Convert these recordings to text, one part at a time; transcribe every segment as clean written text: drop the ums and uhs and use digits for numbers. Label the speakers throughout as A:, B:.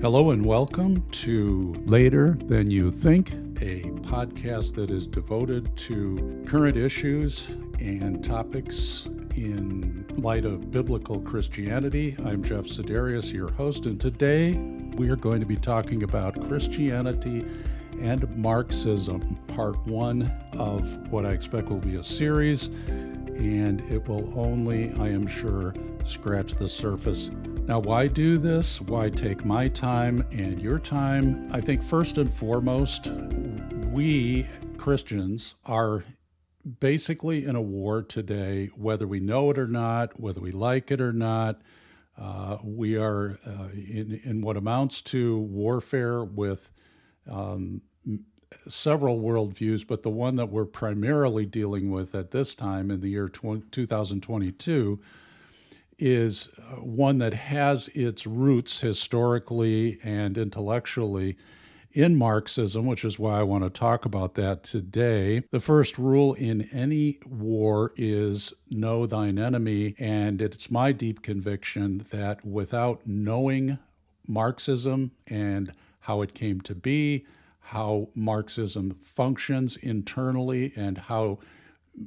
A: Hello and welcome to Later Than You Think, a podcast that is devoted to current issues and topics in light of biblical Christianity. I'm Jeff Sidarius, your host, and today we are going to be talking about Christianity and Marxism, part one of what I expect will be a series, and it will only, I am sure, scratch the surface. Now, why do this? Why take my time and your time? I think first and foremost, we Christians are basically in a war today, whether we know it or not, whether we like it or not. We are in what amounts to warfare with several worldviews, but the one that we're primarily dealing with at this time in the year 2022 is one that has its roots historically and intellectually in Marxism, which is why I want to talk about that today. The first rule in any war is know thine enemy, and it's my deep conviction that without knowing Marxism and how it came to be, how Marxism functions internally, and how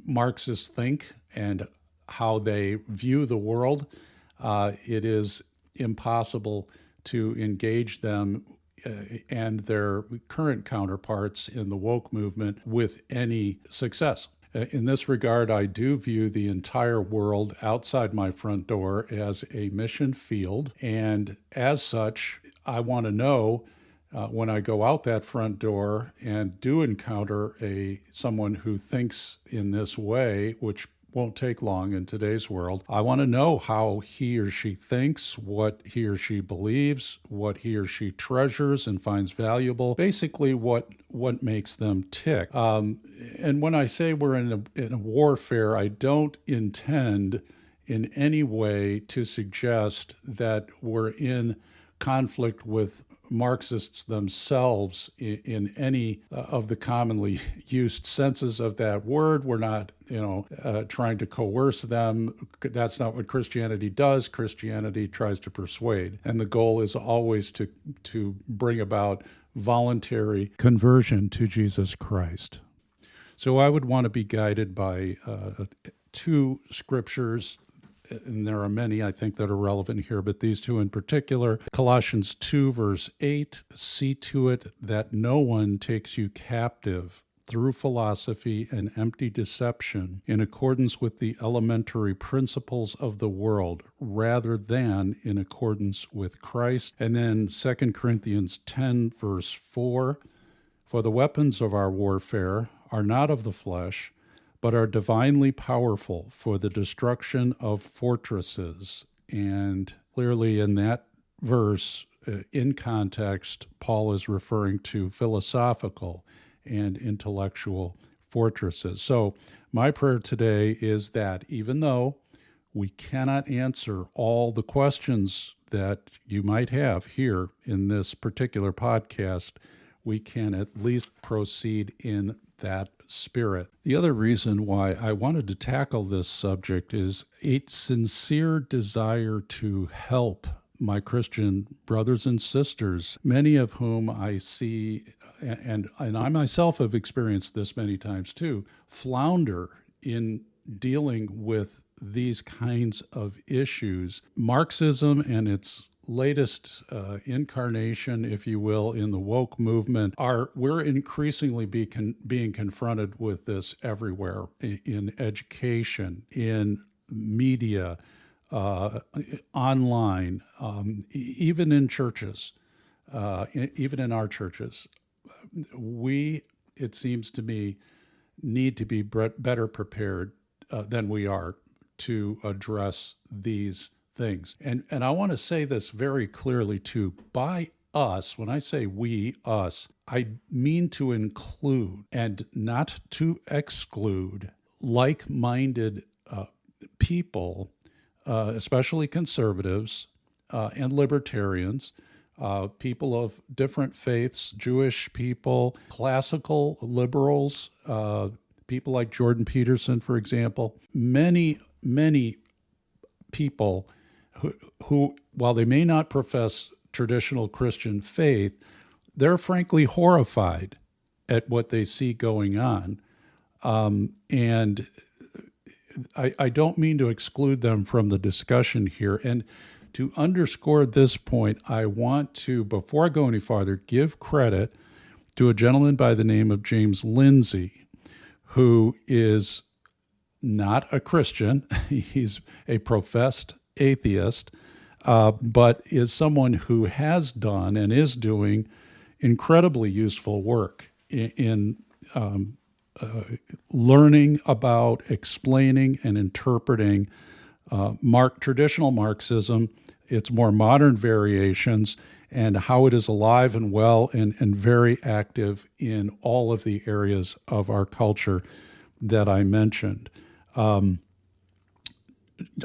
A: Marxists think and how they view the world, it is impossible to engage them and their current counterparts in the woke movement with any success. In this regard, I do view the entire world outside my front door as a mission field, and as such, I want to know when I go out that front door and do encounter someone who thinks in this way, which won't take long in today's world. I want to know how he or she thinks, what he or she believes, what he or she treasures and finds valuable, basically what makes them tick. And when I say we're in a warfare, I don't intend in any way to suggest that we're in conflict with Marxists themselves in any of the commonly used senses of that word. We're not, trying to coerce them. That's not what Christianity does. Christianity tries to persuade. And the goal is always to bring about voluntary conversion to Jesus Christ. So I would want to be guided by two scriptures, and there are many, I think, that are relevant here, but these two in particular. Colossians 2, verse 8, see to it that no one takes you captive through philosophy and empty deception in accordance with the elementary principles of the world, rather than in accordance with Christ. And then 2 Corinthians 10, verse 4, for the weapons of our warfare are not of the flesh, but are divinely powerful for the destruction of fortresses. And clearly in that verse, in context, Paul is referring to philosophical and intellectual fortresses. So my prayer today is that even though we cannot answer all the questions that you might have here in this particular podcast, we can at least proceed in that spirit. The other reason why I wanted to tackle this subject is a sincere desire to help my Christian brothers and sisters, many of whom I see, and I myself have experienced this many times too, flounder in dealing with these kinds of issues. Marxism and its latest incarnation, if you will, in the woke movement, we're increasingly being confronted with this everywhere, in education, in media, online, even in churches, even in our churches. We, it seems to me, need to be better prepared than we are to address these things. And I want to say this very clearly too. By us, when I say we, us, I mean to include and not to exclude like-minded people, especially conservatives and libertarians, people of different faiths, Jewish people, classical liberals, people like Jordan Peterson, for example, many people who, while they may not profess traditional Christian faith, they're frankly horrified at what they see going on. And I don't mean to exclude them from the discussion here. And to underscore this point, I want to, before I go any farther, give credit to a gentleman by the name of James Lindsay, who is not a Christian. He's a professed atheist, but is someone who has done and is doing incredibly useful work in learning about, explaining, and interpreting traditional Marxism, its more modern variations, and how it is alive and well and very active in all of the areas of our culture that I mentioned. I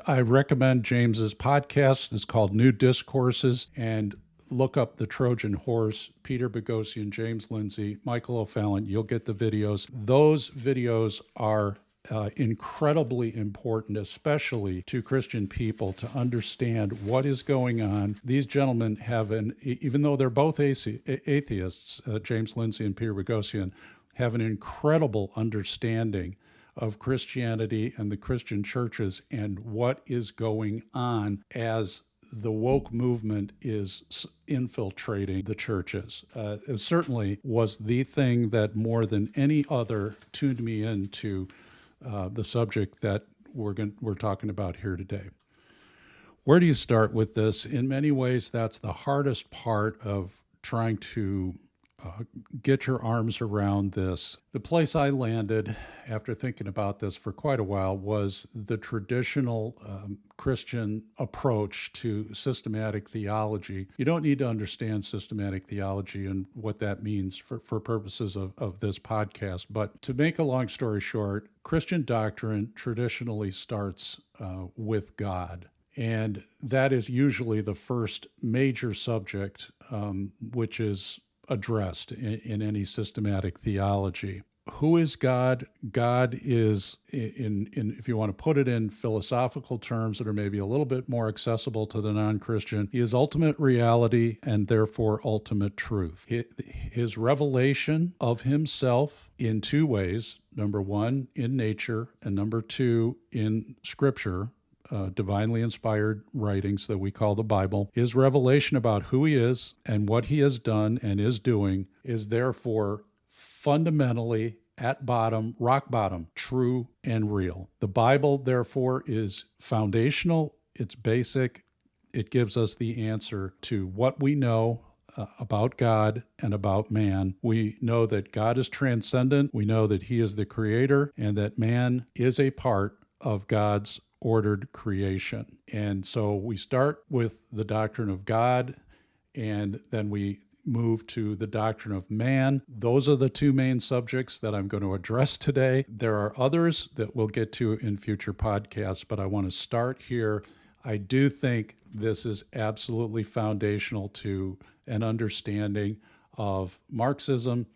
A: recommend James's podcast. It's called New Discourses, and look up the Trojan Horse, Peter Boghossian, James Lindsay, Michael O'Fallon. You'll get the videos. Those videos are incredibly important, especially to Christian people, to understand what is going on. These gentlemen have even though they're both atheists, James Lindsay and Peter Boghossian, have an incredible understanding of Christianity and the Christian churches and what is going on as the woke movement is infiltrating the churches. It certainly was the thing that more than any other tuned me into the subject that we're talking about here today. Where do you start with this? In many ways, that's the hardest part of trying to get your arms around this. The place I landed after thinking about this for quite a while was the traditional Christian approach to systematic theology. You don't need to understand systematic theology and what that means for purposes of this podcast. But to make a long story short, Christian doctrine traditionally starts with God. And that is usually the first major subject which is addressed in any systematic theology. Who is God? God is, if you want to put it in philosophical terms that are maybe a little bit more accessible to the non-Christian, he is ultimate reality and therefore ultimate truth. His revelation of himself in two ways: number one, in nature, and number two, in Scripture, divinely inspired writings that we call the Bible. His revelation about who he is and what he has done and is doing is therefore fundamentally, at bottom, rock bottom, true and real. The Bible, therefore, is foundational, it's basic, it gives us the answer to what we know about God and about man. We know that God is transcendent, we know that he is the creator, and that man is a part of God's ordered creation. And so we start with the doctrine of God, and then we move to the doctrine of man. Those are the two main subjects that I'm going to address today. There are others that we'll get to in future podcasts, but I want to start here. I do think this is absolutely foundational to an understanding of Marxism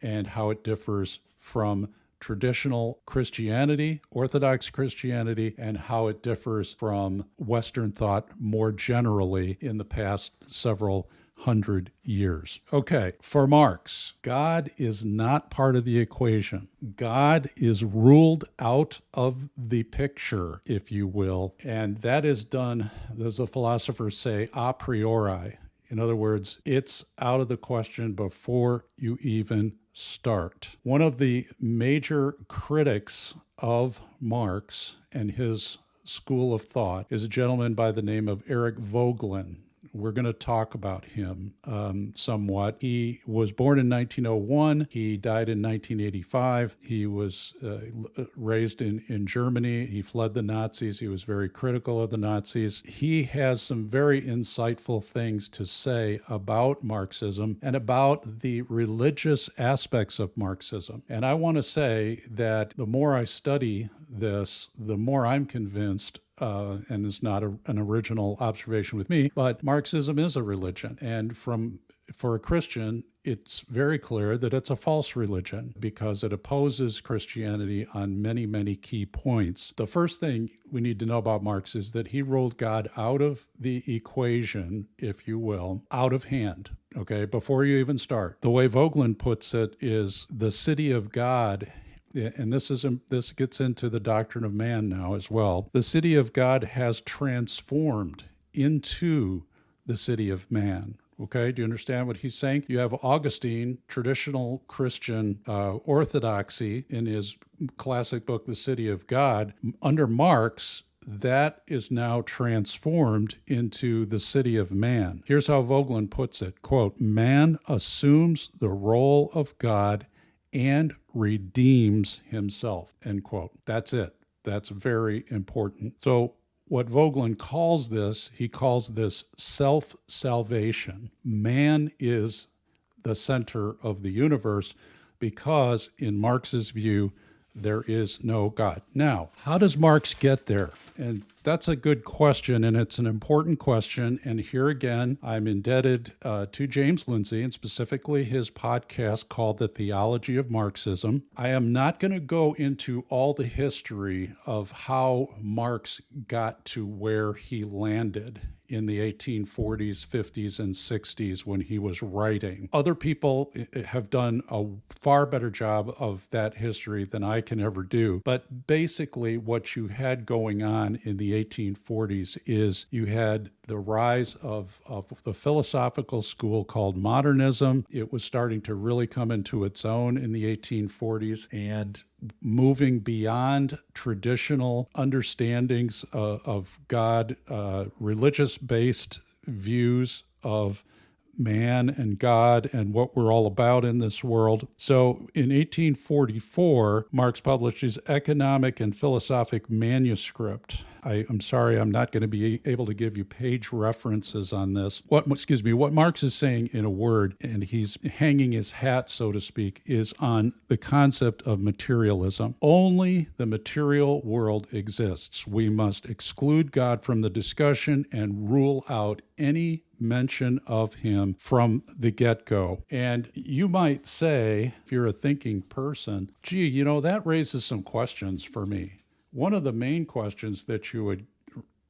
A: and how it differs from traditional Christianity, Orthodox Christianity, and how it differs from Western thought more generally in the past several hundred years. Okay, for Marx, God is not part of the equation. God is ruled out of the picture, if you will, and that is done, as the philosophers say, a priori. In other words, it's out of the question before you even start. One of the major critics of Marx and his school of thought is a gentleman by the name of Eric Voegelin. We're going to talk about him somewhat. He was born in 1901. He died in 1985. He was raised in Germany. He fled the Nazis. He was very critical of the Nazis. He has some very insightful things to say about Marxism and about the religious aspects of Marxism. And I want to say that the more I study this, the more I'm convinced and it's not an original observation with me, but Marxism is a religion. And for a Christian, it's very clear that it's a false religion because it opposes Christianity on many, many key points. The first thing we need to know about Marx is that he ruled God out of the equation, if you will, out of hand. Okay, before you even start. The way Vogelin puts it is the city of God, and this gets into the doctrine of man now as well. The city of God has transformed into the city of man. Okay, do you understand what he's saying? You have Augustine, traditional Christian orthodoxy, in his classic book, The City of God. Under Marx, that is now transformed into the city of man. Here's how Vogelin puts it, quote, man assumes the role of God and redeems himself, end quote. That's it. That's very important. So what Vogelin calls this, he calls this self-salvation. Man is the center of the universe because, in Marx's view, there is no God. Now, how does Marx get there? And that's a good question, and it's an important question. And here again, I'm indebted to James Lindsay, and specifically his podcast called The Theology of Marxism. I am not going to go into all the history of how Marx got to where he landed in the 1840s, 50s, and 60s when he was writing. Other people have done a far better job of that history than I can ever do. But basically what you had going on in the 1840s is you had the rise of the philosophical school called modernism. It was starting to really come into its own in the 1840s and moving beyond traditional understandings of God, religious-based views of man and God and what we're all about in this world. So in 1844, Marx published his Economic and Philosophic Manuscript. I'm sorry, I'm not going to be able to give you page references on this. What Marx is saying in a word, and he's hanging his hat, so to speak, is on the concept of materialism. Only the material world exists. We must exclude God from the discussion and rule out any mention of him from the get-go. And you might say, if you're a thinking person, gee, that raises some questions for me. One of the main questions that you would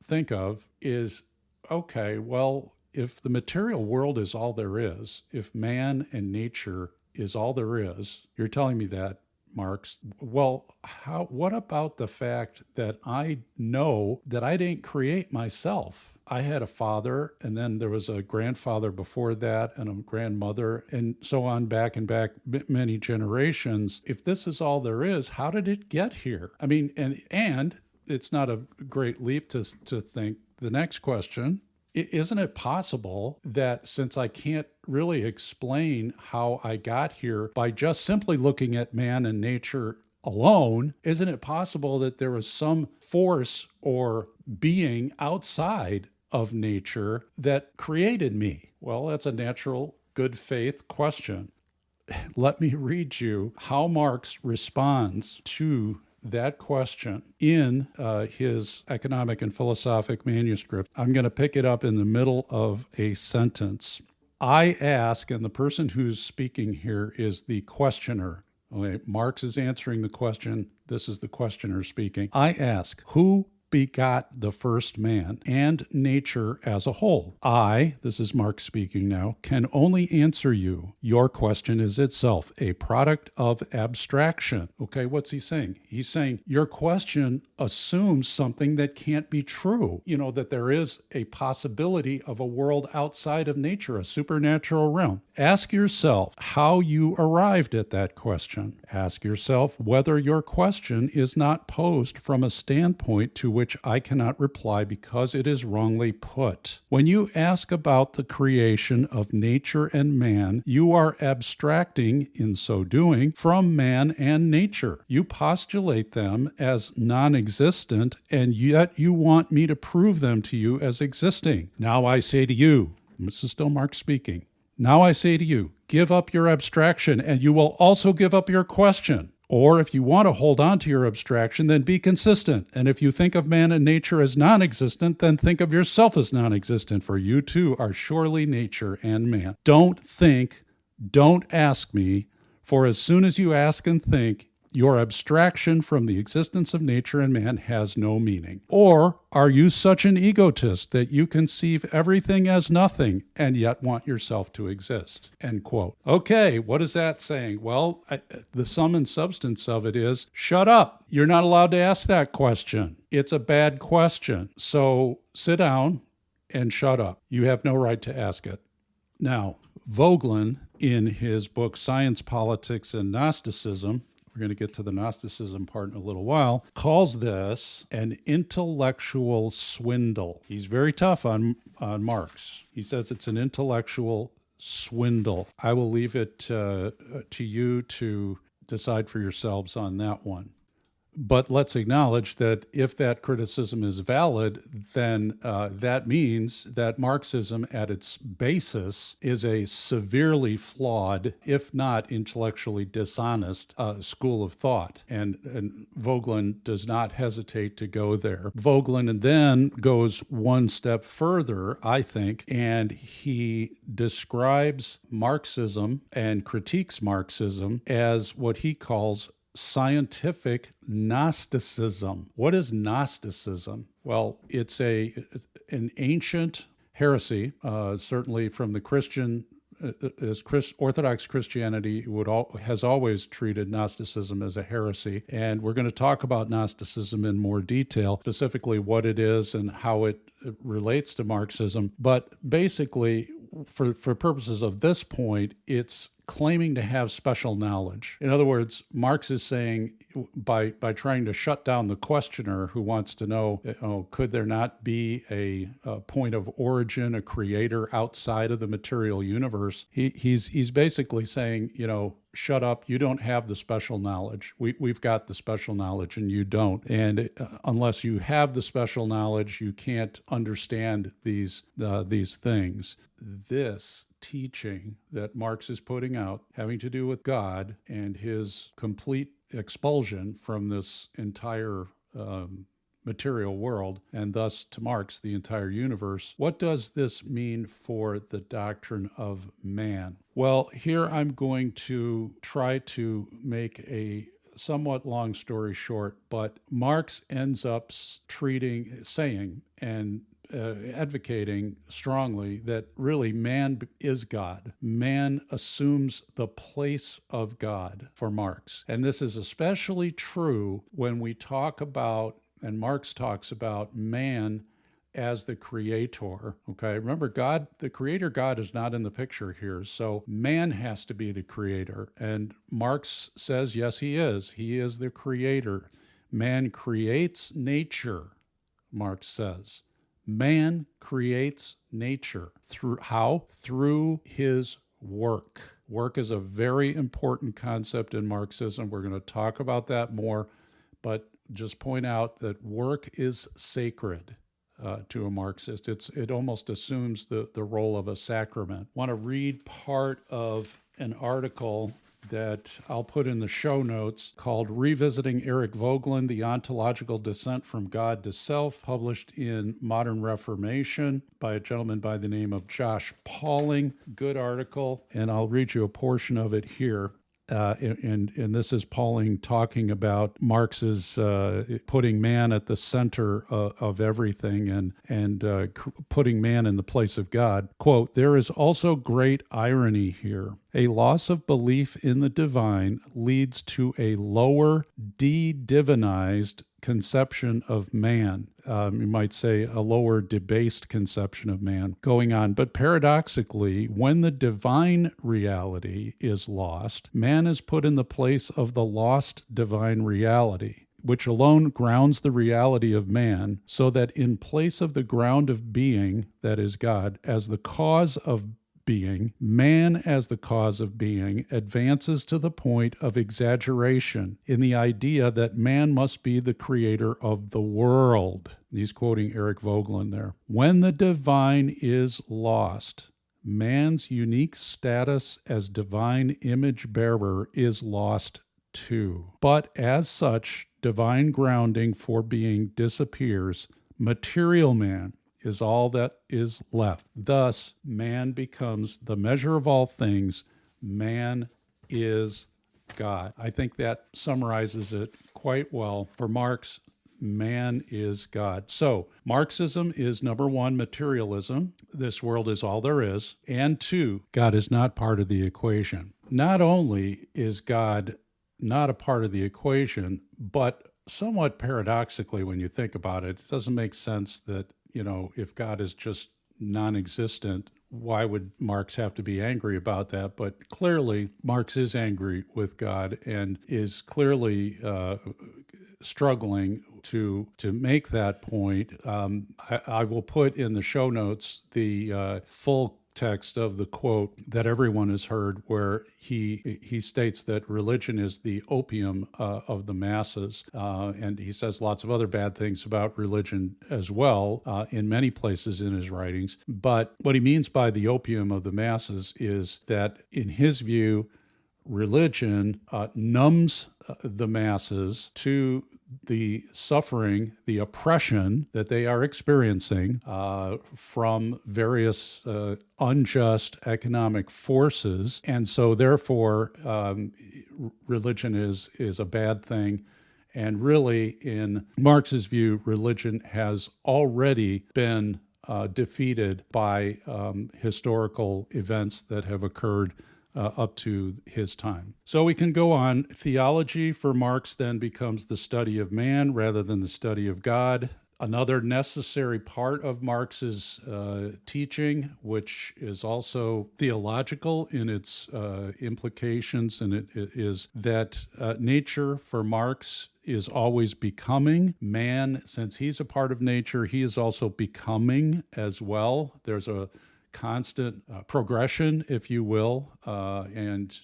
A: think of is, okay, well, if the material world is all there is, if man and nature is all there is, you're telling me that, Marx. Well, what about the fact that I know that I didn't create myself? I had a father, and then there was a grandfather before that, and a grandmother, and so on back and back many generations. If this is all there is, how did it get here? I mean, and it's not a great leap to think the next question, isn't it possible that since I can't really explain how I got here by just simply looking at man and nature alone, isn't it possible that there was some force or being outside of nature that created me? Well, that's a natural good faith question. Let me read you how Marx responds to that question in his Economic and Philosophic Manuscript. I'm going to pick it up in the middle of a sentence. I ask, and the person who's speaking here is the questioner. Okay, Marx is answering the question. This is the questioner speaking. I ask, who begot the first man and nature as a whole? I, this is Marx speaking now, can only answer you. Your question is itself a product of abstraction. Okay, what's he saying? He's saying your question assumes something that can't be true. That there is a possibility of a world outside of nature, a supernatural realm. Ask yourself how you arrived at that question. Ask yourself whether your question is not posed from a standpoint to which I cannot reply because it is wrongly put. When you ask about the creation of nature and man, you are abstracting, in so doing, from man and nature. You postulate them as non-existent, and yet you want me to prove them to you as existing. Now I say to you, this is still Marx speaking, now I say to you, give up your abstraction, and you will also give up your question. Or if you want to hold on to your abstraction, then be consistent. And if you think of man and nature as non-existent, then think of yourself as non-existent, for you too are surely nature and man. Don't think, Don't ask me, for as soon as you ask and think, your abstraction from the existence of nature and man has no meaning. Or are you such an egotist that you conceive everything as nothing and yet want yourself to exist? End quote. Okay, what is that saying? Well, the sum and substance of it is, shut up. You're not allowed to ask that question. It's a bad question. So sit down and shut up. You have no right to ask it. Now, Vogelin, in his book Science, Politics, and Gnosticism, we're going to get to the Gnosticism part in a little while, calls this an intellectual swindle. He's very tough on Marx. He says it's an intellectual swindle. I will leave it to you to decide for yourselves on that one. But let's acknowledge that if that criticism is valid, then that means that Marxism at its basis is a severely flawed, if not intellectually dishonest, school of thought. And Vogelin does not hesitate to go there. Vogelin then goes one step further, I think, and he describes Marxism and critiques Marxism as what he calls scientific Gnosticism. What is Gnosticism? Well, it's an ancient heresy, certainly from the Christian, Orthodox Christianity has always treated Gnosticism as a heresy. And we're going to talk about Gnosticism in more detail, specifically what it is and how it relates to Marxism. But basically, for purposes of this point, it's claiming to have special knowledge. In other words, Marx is saying by trying to shut down the questioner who wants to know, could there not be a point of origin, a creator outside of the material universe? He's basically saying, shut up, you don't have the special knowledge. We've got the special knowledge and you don't. And unless you have the special knowledge, you can't understand these things. This teaching that Marx is putting out, having to do with God and his complete expulsion from this entire material world, and thus to Marx, the entire universe. What does this mean for the doctrine of man? Well, here I'm going to try to make a somewhat long story short, but Marx ends up saying and advocating strongly that really man is God. Man assumes the place of God for Marx. And this is especially true when we talk about, and Marx talks about, man as the creator. Okay, remember, God, the creator God, is not in the picture here. So man has to be the creator. And Marx says, yes, he is. He is the creator. Man creates nature, Marx says. Man creates nature. Through how? Through his work. Work is a very important concept in Marxism. We're going to talk about that more, but just point out that work is sacred to a Marxist. It almost assumes the role of a sacrament. I want to read part of an article that I'll put in the show notes called Revisiting Eric Vogelin, The Ontological Descent from God to Self, published in Modern Reformation by a gentleman by the name of Josh Pauling. Good article, and I'll read you a portion of it here. And this is Pauling talking about Marx's putting man at the center of everything and putting man in the place of God. Quote, "There is also great irony here. A loss of belief in the divine leads to a lower, de-divinized conception of man. You might say a lower, debased conception of man going on. But paradoxically, when the divine reality is lost, man is put in the place of the lost divine reality, which alone grounds the reality of man, so that in place of the ground of being, that is God, as the cause of being, man as the cause of being advances to the point of exaggeration in the idea that man must be the creator of the world." He's quoting Eric Vogelin there. "When the divine is lost, man's unique status as divine image bearer is lost too. But as such, divine grounding for being disappears. Material man is all that is left. Thus, man becomes the measure of all things, man is God. I think that summarizes it quite well. For Marx, man is God. So Marxism is number one, materialism. This world is all there is. And two, God is not part of the equation. Not only is God not a part of the equation, but somewhat paradoxically, when you think about it, it doesn't make sense that, if God is just non-existent, why would Marx have to be angry about that? But clearly, Marx is angry with God and is clearly struggling to make that point. I will put in the show notes the full text of the quote that everyone has heard, where he states that religion is the opium of the masses, and he says lots of other bad things about religion as well in many places in his writings. But what he means by the opium of the masses is that, in his view, religion numbs the masses to the suffering, the oppression that they are experiencing from various unjust economic forces. And so therefore, religion is a bad thing. And really, in Marx's view, religion has already been defeated by historical events that have occurred up to his time. So we can go on. Theology for Marx then becomes the study of man rather than the study of God. Another necessary part of Marx's teaching, which is also theological in its implications, and it is that nature for Marx is always becoming. Man, since he's a part of nature, he is also becoming as well. There's a constant progression, if you will, and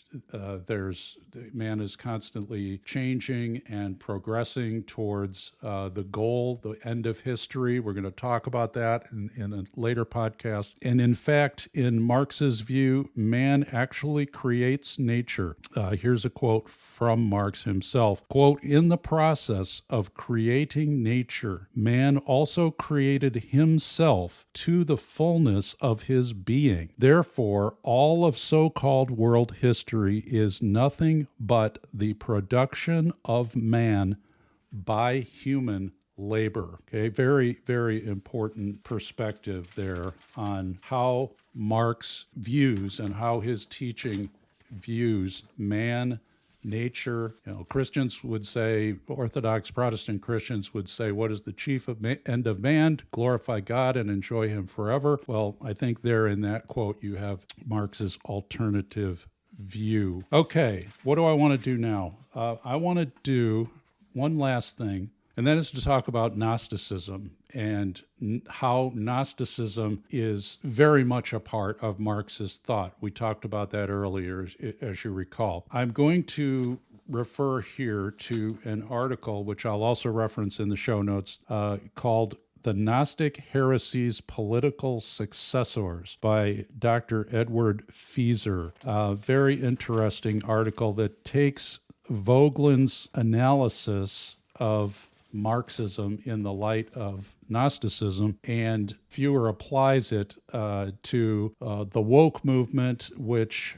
A: man is constantly changing and progressing towards the goal, the end of history. We're going to talk about that in a later podcast. And in fact, in Marx's view, man actually creates nature. Here's a quote from Marx himself. Quote, "In the process of creating nature, man also created himself to the fullness of his being. Therefore, all of so-called world history is nothing but the production of man by human labor." Okay, very, very important perspective there on how Marx views and how his teaching views man, nature. Christians would say, Orthodox Protestant Christians would say, what is the chief end of man? To glorify God and enjoy him forever. Well, I think there in that quote you have Marx's alternative view. Okay, what do I want to do now? I want to do one last thing, and that is to talk about Gnosticism and how Gnosticism is very much a part of Marx's thought. We talked about that earlier, as you recall. I'm going to refer here to an article, which I'll also reference in the show notes, called "The Gnostic Heresy's Political Successors" by Dr. Edward Fieser. A very interesting article that takes Vogelin's analysis of Marxism in the light of Gnosticism, and Fieser applies it to the woke movement, with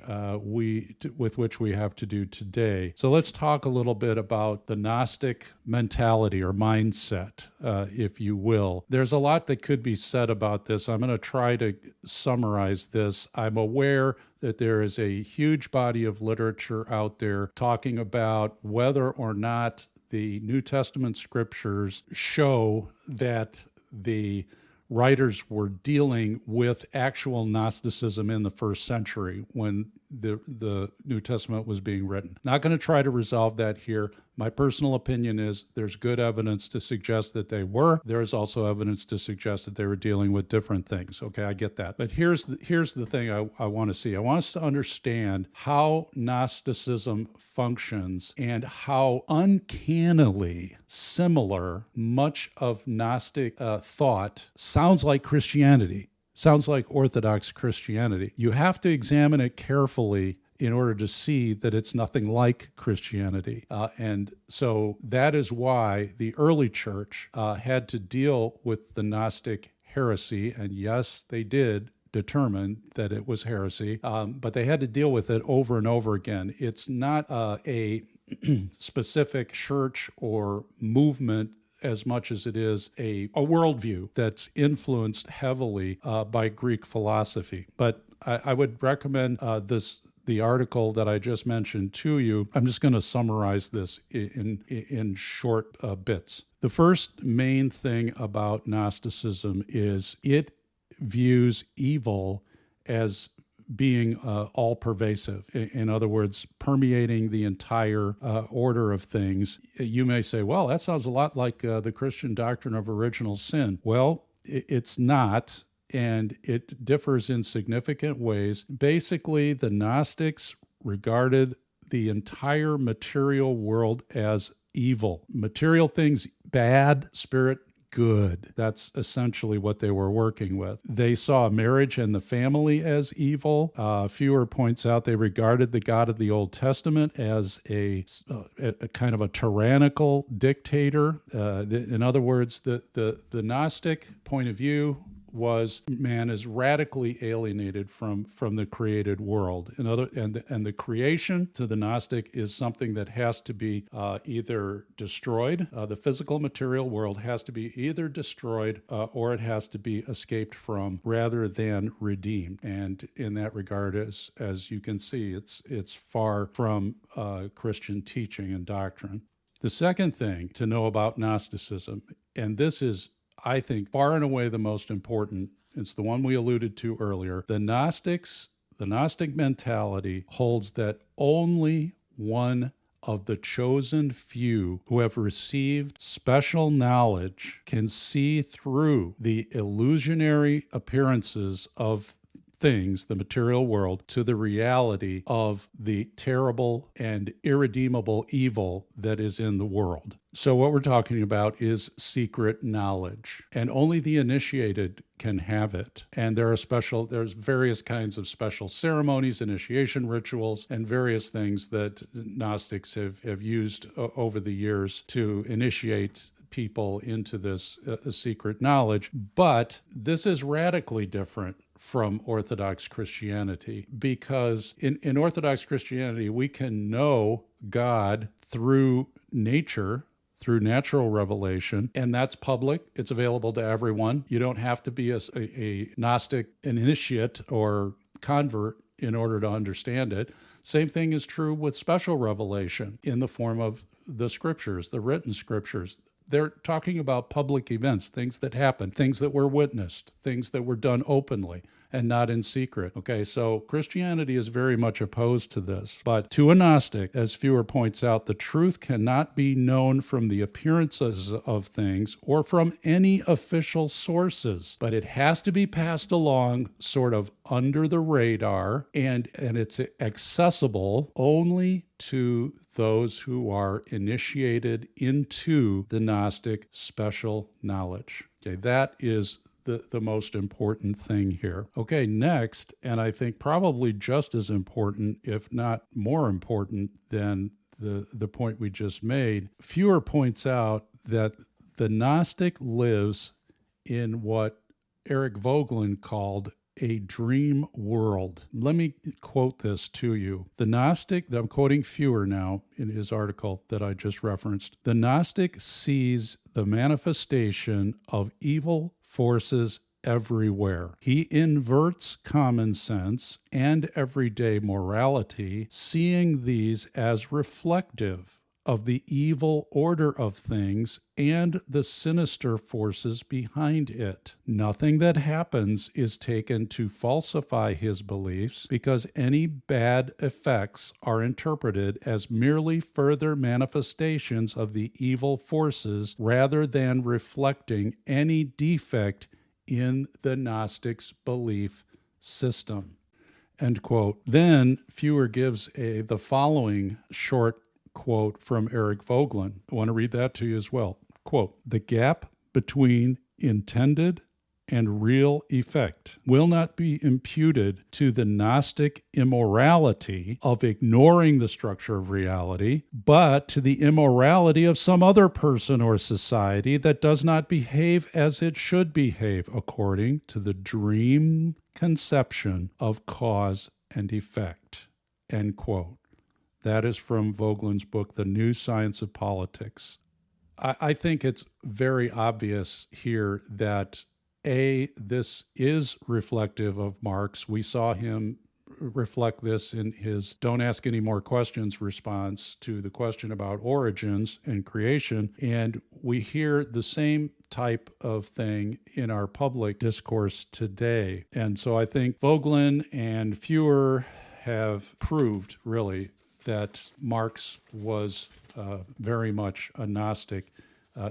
A: which we have to do today. So let's talk a little bit about the Gnostic mentality or mindset, if you will. There's a lot that could be said about this. I'm going to try to summarize this. I'm aware that there is a huge body of literature out there talking about whether or not the New Testament scriptures show that the writers were dealing with actual Gnosticism in the first century when the New Testament was being written. Not going to try to resolve that here. My personal opinion is there's good evidence to suggest that they were. There is also evidence to suggest that they were dealing with different things. Okay, I get that. But here's the thing I want to see. I want us to understand how Gnosticism functions and how uncannily similar much of Gnostic thought sounds like Christianity. Sounds like Orthodox Christianity. You have to examine it carefully in order to see that it's nothing like Christianity. And so that is why the early church had to deal with the Gnostic heresy. And yes, they did determined that it was heresy, but they had to deal with it over and over again. It's not a specific church or movement as much as it is a worldview that's influenced heavily by Greek philosophy. But I would recommend the article that I just mentioned to you. I'm just going to summarize this in short bits. The first main thing about Gnosticism is it views evil as being all-pervasive. In other words, permeating the entire order of things. You may say, well, that sounds a lot like the Christian doctrine of original sin. Well, it's not, and it differs in significant ways. Basically, the Gnostics regarded the entire material world as evil. Material things, bad, spirit, good. That's essentially what they were working with. They saw marriage and the family as evil. Fewer points out they regarded the God of the Old Testament as a kind of a tyrannical dictator. In other words, the Gnostic point of view was man is radically alienated from the created world. And the creation to the Gnostic is something that has to be either destroyed. The physical material world has to be either destroyed or it has to be escaped from, rather than redeemed. And in that regard, as you can see, it's far from Christian teaching and doctrine. The second thing to know about Gnosticism, and this is, I think, far and away the most important, it's the one we alluded to earlier. The Gnostic mentality holds that only one of the chosen few who have received special knowledge can see through the illusionary appearances of things, the material world, to the reality of the terrible and irredeemable evil that is in the world. So what we're talking about is secret knowledge, and only the initiated can have it. And there's various kinds of special ceremonies, initiation rituals, and various things that Gnostics have used over the years to initiate people into this secret knowledge. But this is radically different from Orthodox Christianity, because in Orthodox Christianity, we can know God through nature, through natural revelation, and that's public. It's available to everyone. You don't have to be a Gnostic initiate or convert in order to understand it. Same thing is true with special revelation in the form of the scriptures, the written scriptures. They're talking about public events, things that happened, things that were witnessed, things that were done openly and not in secret. Okay, so Christianity is very much opposed to this. But to a Gnostic, as Fewer points out, the truth cannot be known from the appearances of things or from any official sources, but it has to be passed along sort of under the radar, and it's accessible only to those who are initiated into the Gnostic special knowledge. Okay, that is the most important thing here. Okay, next, and I think probably just as important, if not more important than the point we just made, Fewer points out that the Gnostic lives in what Eric Voegelin called a dream world. Let me quote this to you. The Gnostic, I'm quoting Fewer now in his article that I just referenced, the Gnostic sees the manifestation of evil forces everywhere. He inverts common sense and everyday morality, seeing these as reflective of the evil order of things and the sinister forces behind it. Nothing that happens is taken to falsify his beliefs, because any bad effects are interpreted as merely further manifestations of the evil forces rather than reflecting any defect in the Gnostic's belief system. End quote. Then Fewer gives the following short quote from Eric Voegelin. I want to read that to you as well. Quote, "The gap between intended and real effect will not be imputed to the Gnostic immorality of ignoring the structure of reality, but to the immorality of some other person or society that does not behave as it should behave according to the dream conception of cause and effect, end quote. That is from Vogelin's book, The New Science of Politics. I think it's very obvious here that, this is reflective of Marx. We saw him reflect this in his "Don't Ask Any More Questions" response to the question about origins and creation. And we hear the same type of thing in our public discourse today. And so I think Vogelin and Feuer have proved, really, that Marx was very much a Gnostic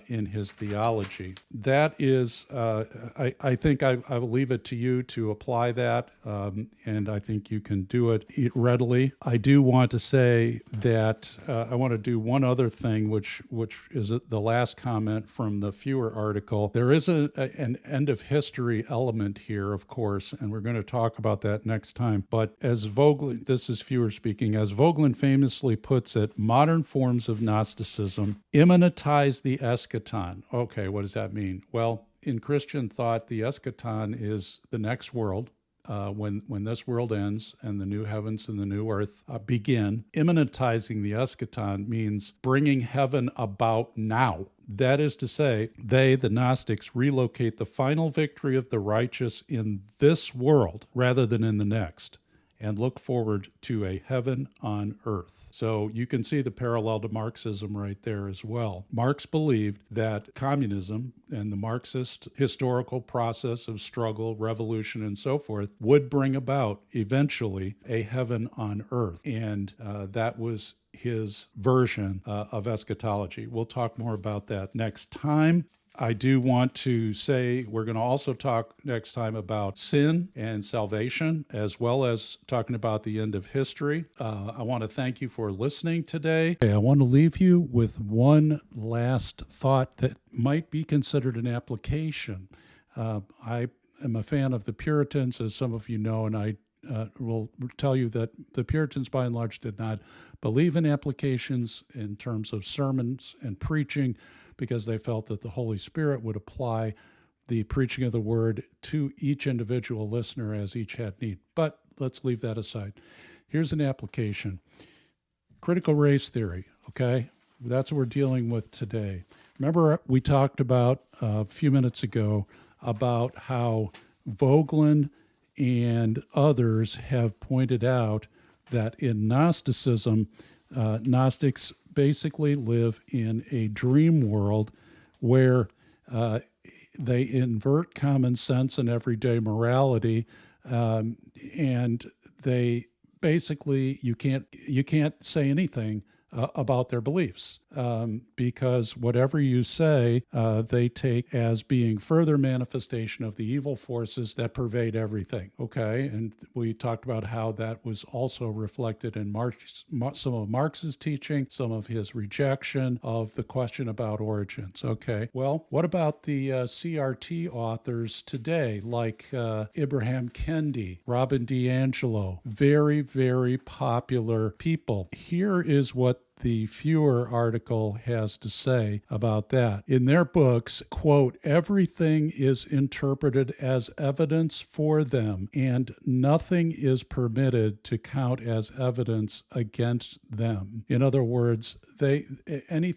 A: in his theology. That is, I think I will leave it to you to apply that, and I think you can do it readily. I do want to say that I want to do one other thing, which is the last comment from the Feuer article. There is an end of history element here, of course, and we're going to talk about that next time. But as Vogelin, this is Feuer speaking, as Vogelin famously puts it, modern forms of Gnosticism immanentize the eschaton. Okay, what does that mean? Well, in Christian thought, the eschaton is the next world, when this world ends and the new heavens and the new earth begin. Immanentizing the eschaton means bringing heaven about now. That is to say, they, the Gnostics, relocate the final victory of the righteous in this world rather than in the next, and look forward to a heaven on earth. So you can see the parallel to Marxism right there as well. Marx believed that communism and the Marxist historical process of struggle, revolution, and so forth would bring about eventually a heaven on earth. And that was his version of eschatology. We'll talk more about that next time. I do want to say we're going to also talk next time about sin and salvation, as well as talking about the end of history. I want to thank you for listening today. I want to leave you with one last thought that might be considered an application. I am a fan of the Puritans, as some of you know, and I will tell you that the Puritans, by and large, did not believe in applications in terms of sermons and preaching, because they felt that the Holy Spirit would apply the preaching of the word to each individual listener as each had need. But let's leave that aside. Here's an application. Critical race theory, okay? That's what we're dealing with today. Remember, we talked about a few minutes ago about how Vogelin and others have pointed out that in Gnosticism, Gnostics basically live in a dream world where they invert common sense and everyday morality, and they basically you can't say anything about their beliefs, because whatever you say, they take as being further manifestation of the evil forces that pervade everything. Okay, and we talked about how that was also reflected in some of Marx's teaching, some of his rejection of the question about origins. Okay, well, what about the CRT authors today, like Ibram Kendi, Robin DiAngelo, very, very popular people? Here is what the Feuer article has to say about that. In their books, quote, everything is interpreted as evidence for them, and nothing is permitted to count as evidence against them. In other words, any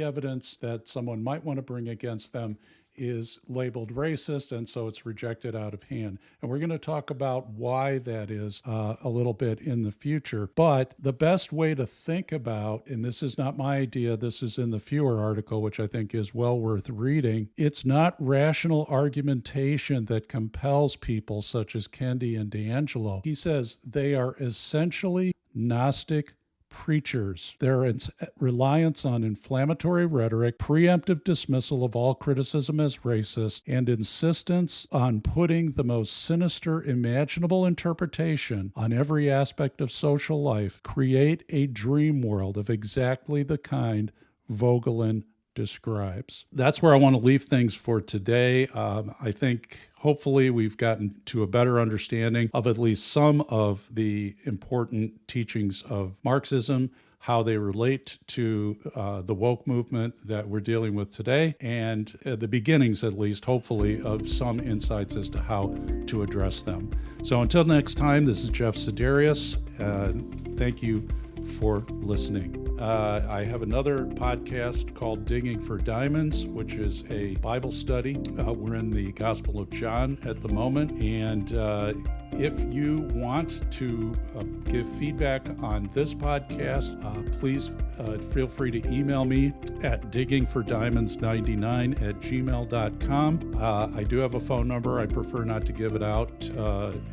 A: evidence that someone might want to bring against them is labeled racist, and so it's rejected out of hand. And we're going to talk about why that is a little bit in the future. But the best way to think about, and this is not my idea, this is in the Feuer article, which I think is well worth reading, it's not rational argumentation that compels people such as Kendi and DiAngelo. He says they are essentially Gnostic preachers. Their reliance on inflammatory rhetoric, preemptive dismissal of all criticism as racist, and insistence on putting the most sinister imaginable interpretation on every aspect of social life create a dream world of exactly the kind Vogelin describes. That's where I want to leave things for today. I think hopefully we've gotten to a better understanding of at least some of the important teachings of Marxism, how they relate to the woke movement that we're dealing with today, and the beginnings, at least, hopefully, of some insights as to how to address them. So until next time, this is Jeff Sidarius. Thank you for listening. I have another podcast called Digging for Diamonds, which is a Bible study. We're in the Gospel of John at the moment, and if you want to give feedback on this podcast, please feel free to email me at diggingfordiamonds99@gmail.com. I do have a phone number. I prefer not to give it out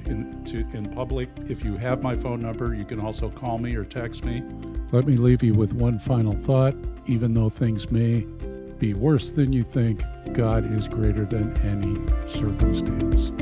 A: in public. If you have my phone number, you can also call me or text me. Let me leave you with one final thought. Even though things may be worse than you think, God is greater than any circumstance.